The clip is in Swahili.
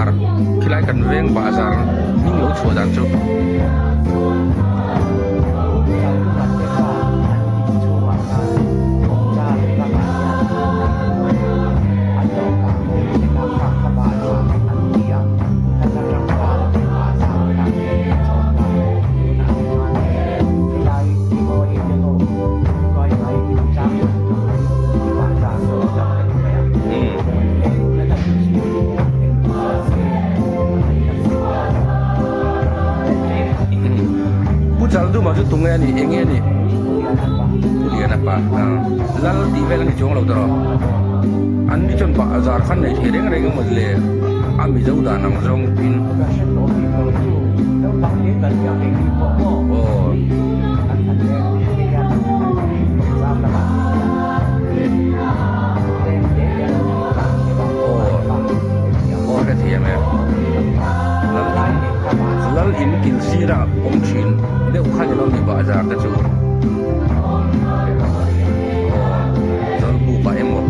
bazar khilai kan veng bazar ning lo chho dan chu Pucal tu maksud tunggu ni, engi ni. Pulian apa? Lal di vel ni jong lo tero. Andi cun bazar kan ni hereng hereng modle. Ami jauh dah nang jong pin. Oh. Oh, cái gì mà? Lal in kin sira om chin. Dia bukan jalan di bazar tu tu. Oh, jalan buka emo.